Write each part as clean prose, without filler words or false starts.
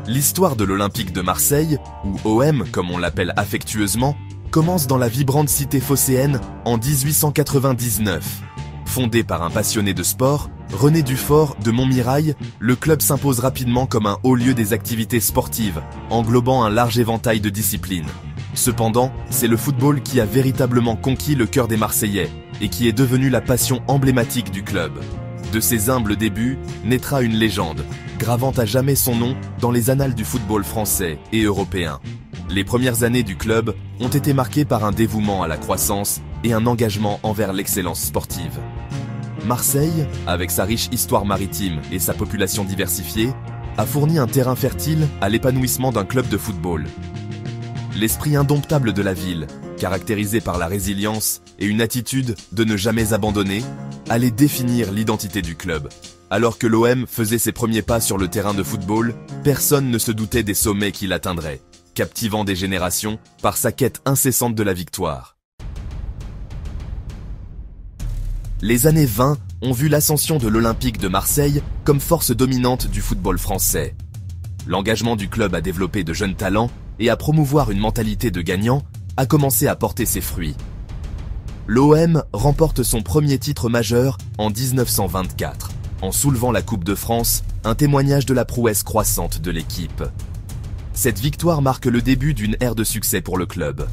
L'histoire de l'Olympique de Marseille, ou OM comme on l'appelle affectueusement, commence dans la vibrante cité phocéenne en 1899. Fondé par un passionné de sport, René Dufort de Montmirail, le club s'impose rapidement comme un haut lieu des activités sportives, englobant un large éventail de disciplines. Cependant, c'est le football qui a véritablement conquis le cœur des Marseillais et qui est devenu la passion emblématique du club. De ses humbles débuts naîtra une légende, gravant à jamais son nom dans les annales du football français et européen. Les premières années du club ont été marquées par un dévouement à la croissance et un engagement envers l'excellence sportive. Marseille, avec sa riche histoire maritime et sa population diversifiée, a fourni un terrain fertile à l'épanouissement d'un club de football. L'esprit indomptable de la ville, caractérisé par la résilience et une attitude de ne jamais abandonner, allait définir l'identité du club. Alors que l'OM faisait ses premiers pas sur le terrain de football, personne ne se doutait des sommets qu'il atteindrait, captivant des générations par sa quête incessante de la victoire. Les années 20 ont vu l'ascension de l'Olympique de Marseille comme force dominante du football français. L'engagement du club à développer de jeunes talents et à promouvoir une mentalité de gagnant a commencé à porter ses fruits. L'OM remporte son premier titre majeur en 1924, en soulevant la Coupe de France, un témoignage de la prouesse croissante de l'équipe. Cette victoire marque le début d'une ère de succès pour le club.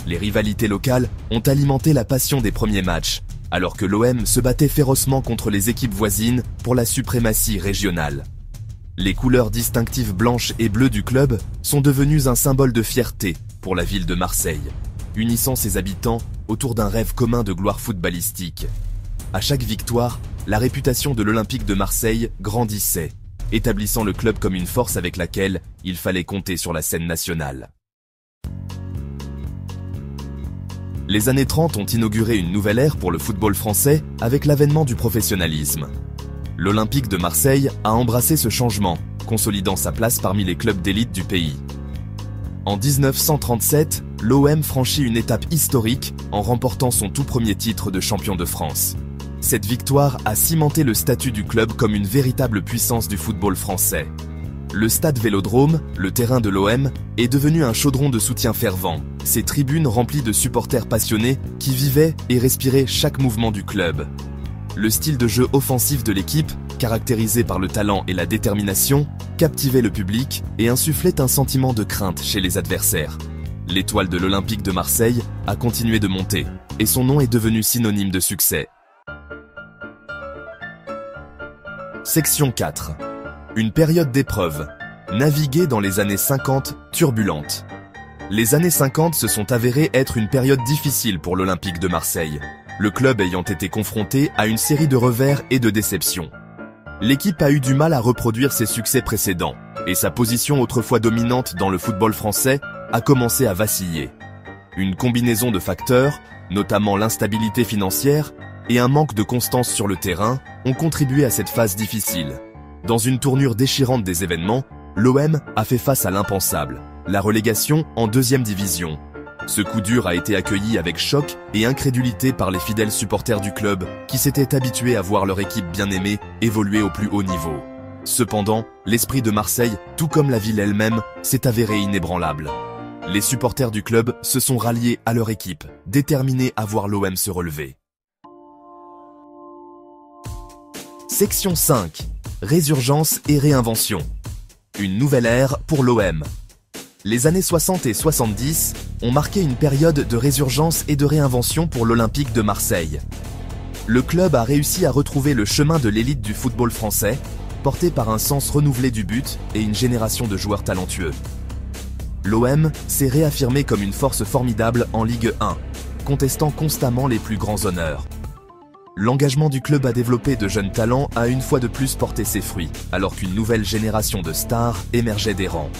Les rivalités locales ont alimenté la passion des premiers matchs, alors que l'OM se battait férocement contre les équipes voisines pour la suprématie régionale. Les couleurs distinctives blanches et bleues du club sont devenues un symbole de fierté pour la ville de Marseille, unissant ses habitants autour d'un rêve commun de gloire footballistique. À chaque victoire, la réputation de l'Olympique de Marseille grandissait, établissant le club comme une force avec laquelle il fallait compter sur la scène nationale. Les années 30 ont inauguré une nouvelle ère pour le football français avec l'avènement du professionnalisme. L'Olympique de Marseille a embrassé ce changement, consolidant sa place parmi les clubs d'élite du pays. En 1937, l'OM franchit une étape historique en remportant son tout premier titre de champion de France. Cette victoire a cimenté le statut du club comme une véritable puissance du football français. Le stade Vélodrome, le terrain de l'OM, est devenu un chaudron de soutien fervent, ses tribunes remplies de supporters passionnés qui vivaient et respiraient chaque mouvement du club. Le style de jeu offensif de l'équipe, caractérisé par le talent et la détermination, captivait le public et insufflait un sentiment de crainte chez les adversaires. L'étoile de l'Olympique de Marseille a continué de monter, et son nom est devenu synonyme de succès. Section 4. Une période d'épreuve. Naviguer dans les années 50 turbulentes. Les années 50 se sont avérées être une période difficile pour l'Olympique de Marseille, le club ayant été confronté à une série de revers et de déceptions. L'équipe a eu du mal à reproduire ses succès précédents, et sa position autrefois dominante dans le football français a commencé à vaciller. Une combinaison de facteurs, notamment l'instabilité financière et un manque de constance sur le terrain, ont contribué à cette phase difficile. Dans une tournure déchirante des événements, l'OM a fait face à l'impensable, la relégation en deuxième division. Ce coup dur a été accueilli avec choc et incrédulité par les fidèles supporters du club qui s'étaient habitués à voir leur équipe bien aimée évoluer au plus haut niveau. Cependant, l'esprit de Marseille, tout comme la ville elle-même, s'est avéré inébranlable. Les supporters du club se sont ralliés à leur équipe, déterminés à voir l'OM se relever. Section 5. Résurgence et réinvention. Une nouvelle ère pour l'OM. Les années 60 et 70 ont marqué une période de résurgence et de réinvention pour l'Olympique de Marseille. Le club a réussi à retrouver le chemin de l'élite du football français, porté par un sens renouvelé du but et une génération de joueurs talentueux. L'OM s'est réaffirmé comme une force formidable en Ligue 1, contestant constamment les plus grands honneurs. L'engagement du club à développer de jeunes talents a une fois de plus porté ses fruits, alors qu'une nouvelle génération de stars émergeait des rangs.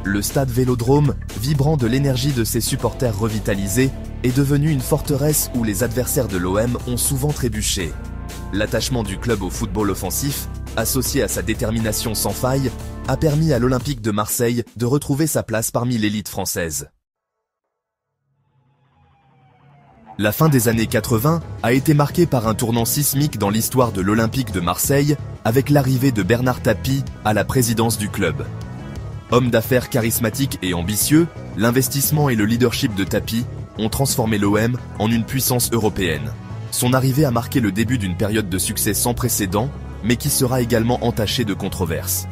Le stade Vélodrome, vibrant de l'énergie de ses supporters revitalisés, est devenu une forteresse où les adversaires de l'OM ont souvent trébuché. L'attachement du club au football offensif, associé à sa détermination sans faille, a permis à l'Olympique de Marseille de retrouver sa place parmi l'élite française. La fin des années 80 a été marquée par un tournant sismique dans l'histoire de l'Olympique de Marseille avec l'arrivée de Bernard Tapie à la présidence du club. Homme d'affaires charismatique et ambitieux, l'investissement et le leadership de Tapi ont transformé l'OM en une puissance européenne. Son arrivée a marqué le début d'une période de succès sans précédent, mais qui sera également entachée de controverses.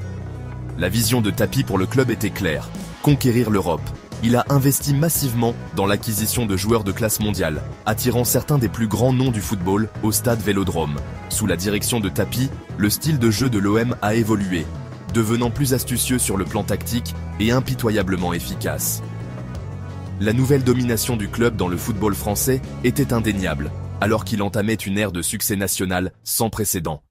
La vision de Tapi pour le club était claire, conquérir l'Europe. Il a investi massivement dans l'acquisition de joueurs de classe mondiale, attirant certains des plus grands noms du football au stade Vélodrome. Sous la direction de Tapi, le style de jeu de l'OM a évolué, devenant plus astucieux sur le plan tactique et impitoyablement efficace. La nouvelle domination du club dans le football français était indéniable, alors qu'il entamait une ère de succès national sans précédent.